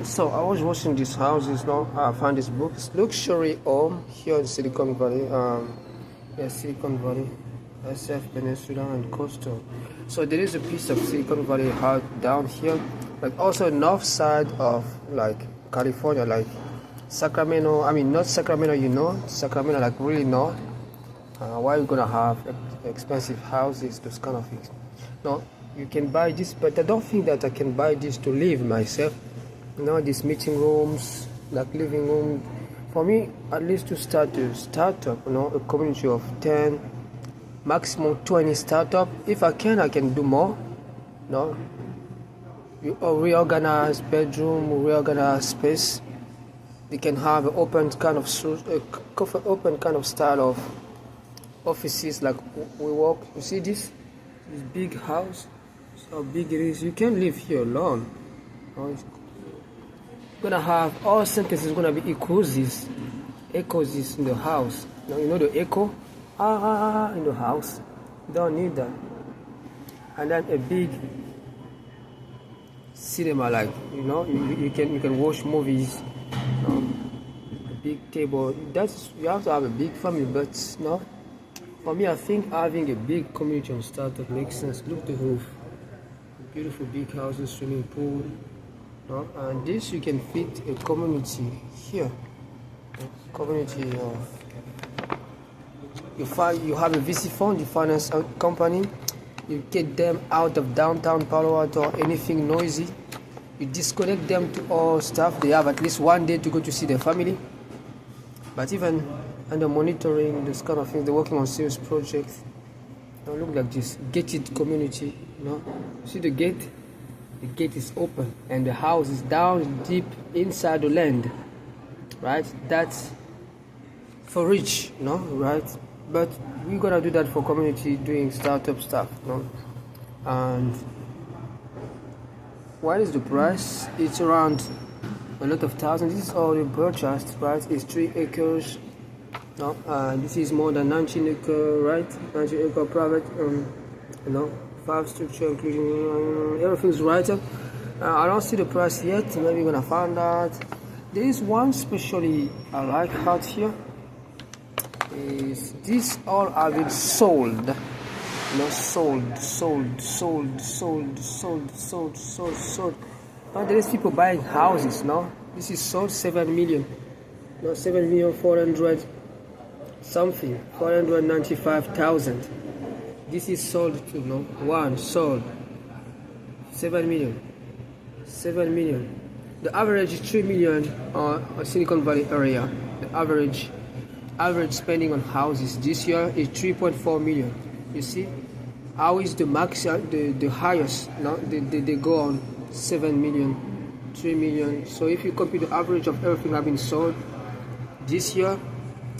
So I was watching these houses now. I found this book. It's luxury home here in Silicon Valley. Yeah, Silicon Valley, SF Peninsula and Coastal. So there is a piece of Silicon Valley out down here, like also north side of like California, like Sacramento. I mean not Sacramento, Sacramento like really north. Why are you gonna have expensive houses, those kind of things? No, you can buy this, but I don't think that I can buy this to live myself. These meeting rooms, like living room, for me, at least to start a startup, a community of 10, maximum 20 startup. If I can do more. You reorganize bedroom, reorganize space. You can have an open kind of style of offices like we work. You see this big house, how big it is. You can live here alone. It's gonna have all sentences gonna be echoes in the house. The echo in the house. You don't need that. And then a big cinema, like you can watch movies. A big table. You have to have a big family, but for me, I think having a big community on startup makes sense. Look the roof, beautiful big houses, swimming pool. And this you can fit a community here. Community of you have a VC fund, you finance a company, you get them out of downtown Palo Alto or anything noisy. You disconnect them to all stuff. They have at least one day to go to see their family. But even under monitoring this kind of thing, they're working on serious projects. Now look like this gated community. See the gate? The gate is open and the house is down deep inside the land, right? That's for rich, right? But we're gonna do that for community doing startup stuff, And what is the price? It's around a lot of thousands. This is already purchased, right? It's 3 acres. This is more than 19 acre, right? 19 acre private, 5 structure including everything's right up. I don't see the price yet. Maybe we're gonna find out. There is one especially I like out here. Is these all have been sold? Sold. Now there is people buying houses. This is sold 7 million. 7,400,000 something, 495,000. This is sold to one sold 7 million. The average is 3 million on Silicon Valley area. The average spending on houses this year is 3.4 million. You see, how is the max? The highest? They go on 7 million, 3 million. So if you compare the average of everything have been sold this year,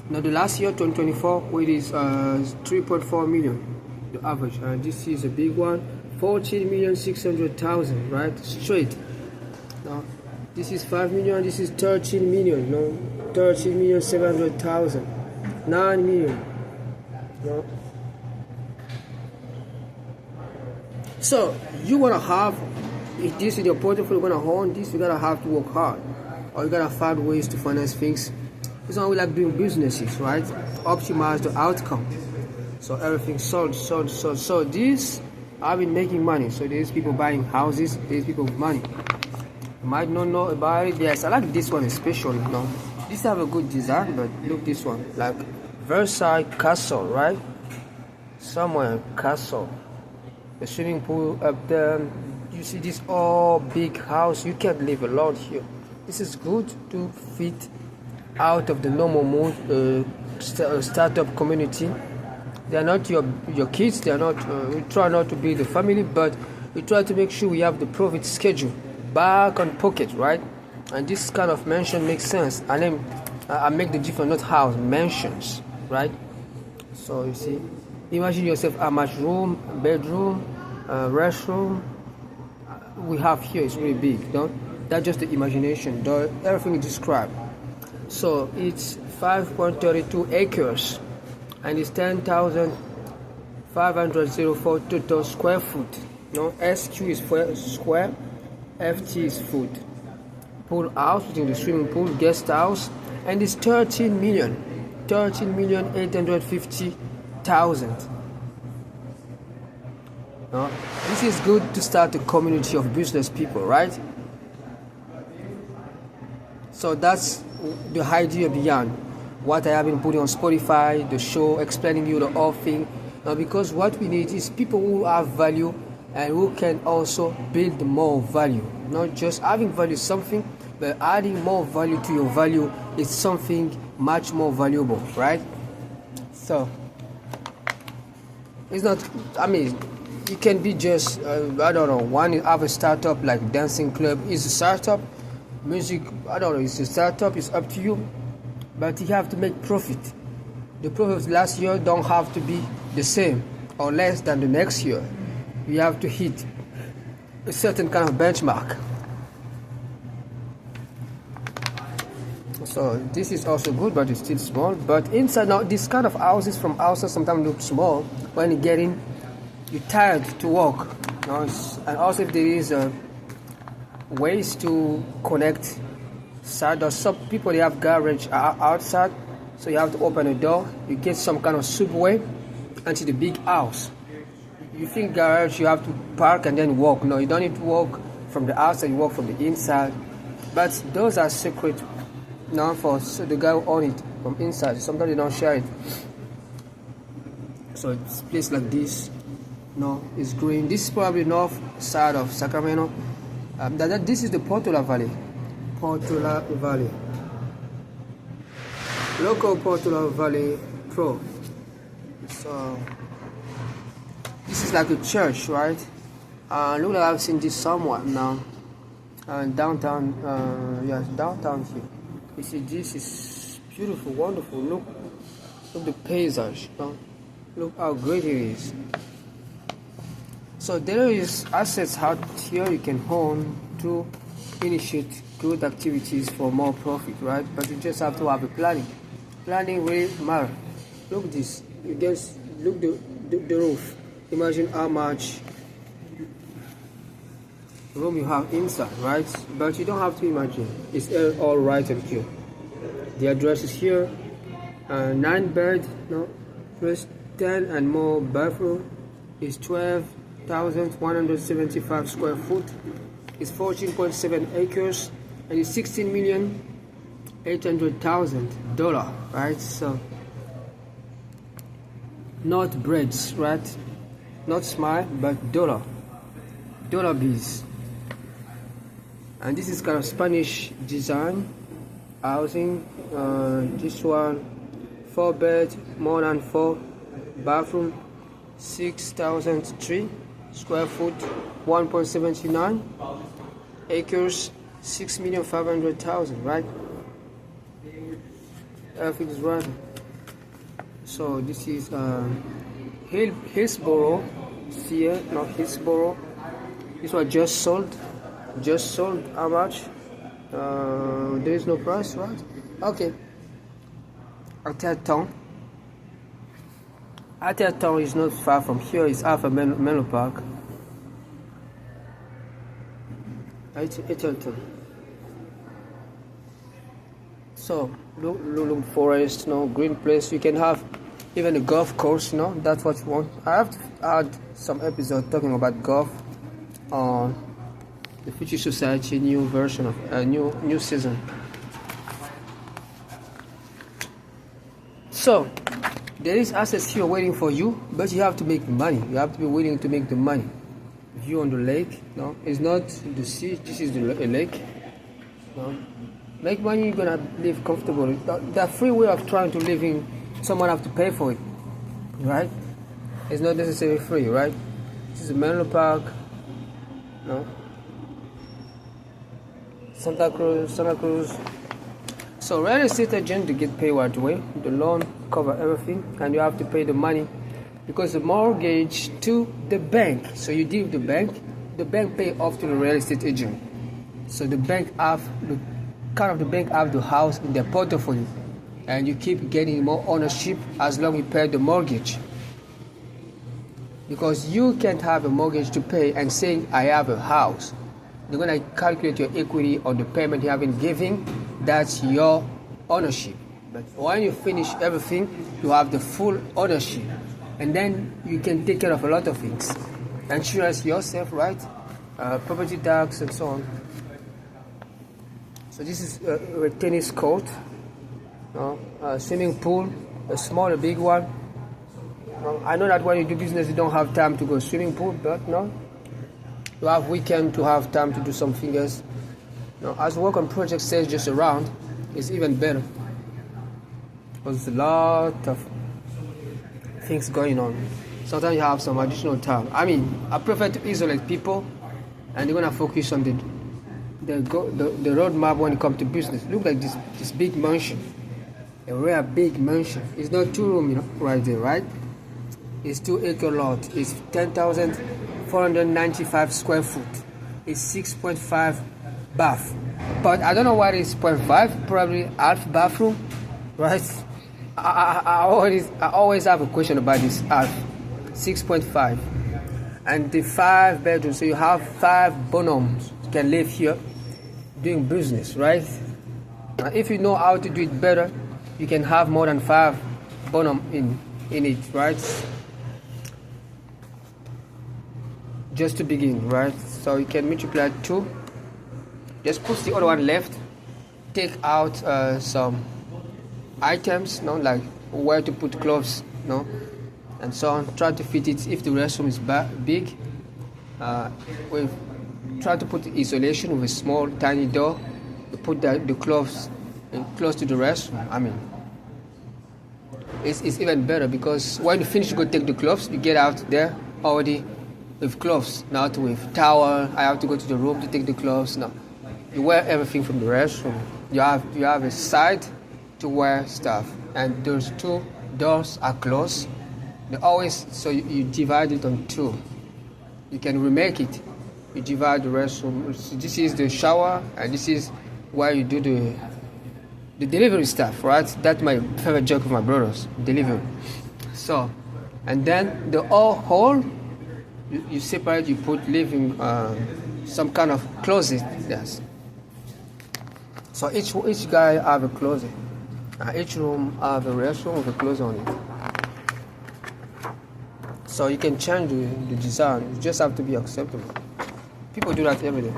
the last year 2024, it is 3.4 million. The average, and this is a big one, 14,600,000, right? Straight. Now, this is 5 million. This is 13 million. 13,700,000. 9 million. So you wanna have, if this is your portfolio, you wanna own this, you gotta have to work hard, or you gotta find ways to finance things. It's not like doing businesses, right? Optimize the outcome. So everything sold. So this, I've been making money. So there's people buying houses, there's people with money. You might not know about it. Yes, I like this one especially. This have a good design, but look this one, like Versailles Castle, right? Somewhere Castle. The swimming pool up there. You see this all big house. You can't live alone here. This is good to fit out of the normal mood startup community. They are not your kids. They are not. We try not to be the family, but we try to make sure we have the profit schedule back on pocket, right? And this kind of mansion makes sense. And then I make the difference, not house, mansions, right? So you see, imagine yourself how much room, bedroom, restroom we have here. It's really big. That's just the imagination. Everything is described. So it's 5.32 acres. And it's 10,504 total square foot. SQ is square, FT is foot. pool house, within the swimming pool, guest house, and it's 13,850,000. This is good to start a community of business people, right? So that's the idea behind what I have been putting on Spotify, the show, explaining you the whole thing. Because what we need is people who have value and who can also build more value. Not just having value is something, but adding more value to your value is something much more valuable, right? So it's not, you can be just, one have a startup like dancing club is a startup, music, it's a startup, it's up to you, but you have to make profit. The profit of last year don't have to be the same or less than the next year. You have to hit a certain kind of benchmark. So this is also good, but it's still small. But inside now, this kind of houses from outside sometimes look small. When you get in, you're tired to walk. And also if there is ways to connect side, or some people they have garage outside, so you have to open a door. You get some kind of subway until the big house. You think garage you have to park and then walk. No, you don't need to walk from the outside, you walk from the inside. But those are secret now for the guy who owns it from inside. Sometimes they don't share it. So it's a place like this. No, it's green. This is probably north side of Sacramento. This is the Portola Valley. Portola Valley. Local Portola Valley Pro. So this is like a church, right? Look like I've seen this somewhere now. Downtown, yes, downtown here. You see, this is beautiful, wonderful. Look the paysage. Look how great it is. So there is assets out here you can own to initiate good activities for more profit, right? But you just have to have a planning. Planning really matters. Look at this. You guys look the roof. Imagine how much room you have inside, right? But you don't have to imagine. It's all right and here. The address is here. 9 bed, plus 10 and more bathroom is 12,175 square foot. It's 14.7 acres and it's $16,800,000, right? So not breads, right? Not smile, but dollar bills. And this is kind of Spanish design housing. This one 4 bed, more than 4 bathroom, 6,003 square foot, 1.79 acres, 6,500,000, right? Everything is right. So this is Hillsboro, here, not Hillsboro. This one just sold. How much? There is no price, right? Okay. Atherton is not far from here. It's Alpha Menlo Park. Atherton. So look forest, green place. You can have even a golf course, that's what you want. I have to add some episode talking about golf on the Future Society new version of new season. So there is assets here waiting for you, but you have to make money. You have to be willing to make the money. View on the lake, it's not the sea. This is the lake. Make money, you're gonna live comfortable. The free way of trying to live in, someone have to pay for it, right? It's not necessarily free, right? This is a Menlo Park, Santa Cruz. So real estate agent, they get paid right away. The loan cover everything, and you have to pay the money because the mortgage to the bank. So you deal with the bank pay off to the real estate agent. So the bank have the house in their portfolio, and you keep getting more ownership as long as you pay the mortgage. Because you can't have a mortgage to pay and saying I have a house. they're gonna calculate your equity on the payment you have been giving. That's your ownership. But when you finish everything, you have the full ownership, and then you can take care of a lot of things. Insurance yourself, right? Property tax and so on. So this is a tennis court, a swimming pool, a small, a big one. I know that when you do business, you don't have time to go swimming pool, but no, you have weekend to have time to do something else. As work on project sales just around, it's even better. There's a lot of things going on. Sometimes you have some additional time. I mean, I prefer to isolate people, and they're gonna focus on the roadmap when it comes to business. Look like this big mansion, a rare big mansion. It's not 2 room, right there, right? It's 2-acre lot. It's 10,495 square foot. It's 6.5 bath. But I don't know why it's 0.5. Probably half bathroom, right? I always have a question about this half. 6.5, and the 5 bedrooms. So you have 5 bonhommes you can live here doing business, right? And if you know how to do it better, you can have more than 5 bonhommes in it, right? Just to begin, right? So you can multiply 2. Just push the other one left. Take out some items, like where to put clothes, and so on. Try to fit it. If the restroom is big, we try to put isolation with a small, tiny door. You put the clothes close to the restroom. I mean, it's even better, because when you finish, you go take the clothes. You get out there already with clothes, not with towel. I have to go to the room to take the clothes. No, you wear everything from the restroom. You have a side to wear stuff, and those 2 doors are closed. They always, so you divide it on 2. You can remake it. You divide the restroom. So this is the shower, and this is where you do the delivery stuff, right? That's my favorite joke with my brothers, delivery. So, and then the hall, you separate. You put living, some kind of closet. Yes. So each guy have a closet. Each room have a restroom with a closet on it. So you can change the design. You just have to be acceptable. People do that every day,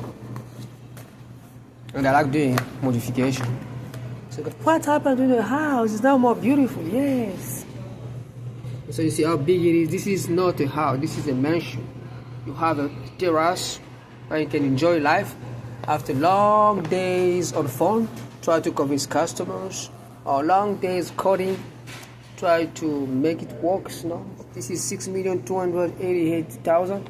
and I like doing modification. So what happened to the house? It's now more beautiful. Yes. So you see how big it is. This is not a house. This is a mansion. You have a terrace where you can enjoy life after long days on phone. Try to convince customers, or long days coding. Try to make it work. This is 6,288,000.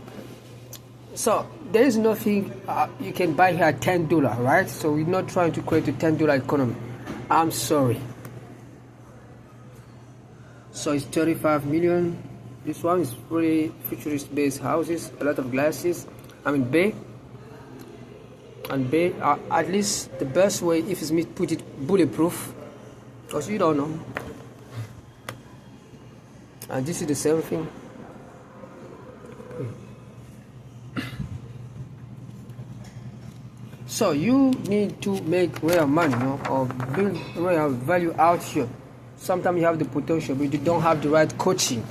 So there is nothing you can buy here at $10, right? So we're not trying to create a $10 economy. I'm sorry. So it's 35 million. This one is really futurist-based houses, a lot of glasses. I mean, bay. And bay, at least the best way, if it's me, put it bulletproof, because you don't know. And this is the same thing. So you need to make real money, or build real value out here. Sometimes you have the potential, but you don't have the right coaching.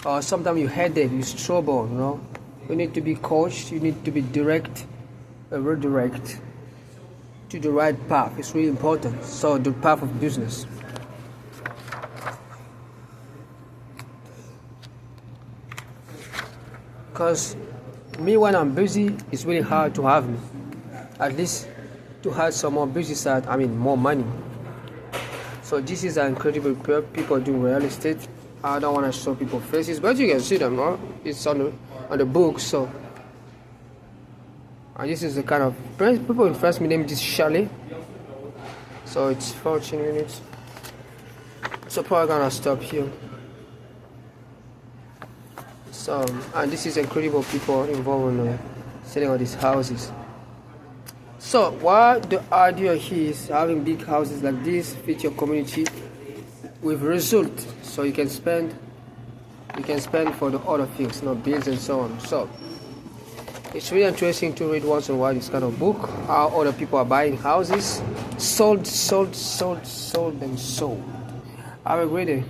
Or sometimes you headache, you struggle, You need to be coached. You need to be redirect to the right path. It's really important. So the path of business. Because me, when I'm busy, it's really hard to have me. At least to have some more busy side, more money. So this is an incredible pair. People do real estate. I don't want to show people faces, but you can see them, It's on the book. So, and this is the kind of people in France. My name is Charlie. So it's 14 minutes. So probably gonna stop here. So, and this is incredible people involved in selling all these houses. So what the idea here is having big houses like this fit your community with result, so you can spend for the other things, bills and so on. So It's really interesting to read once in a while this kind of book, how other people are buying houses, sold, and sold. Have a great day.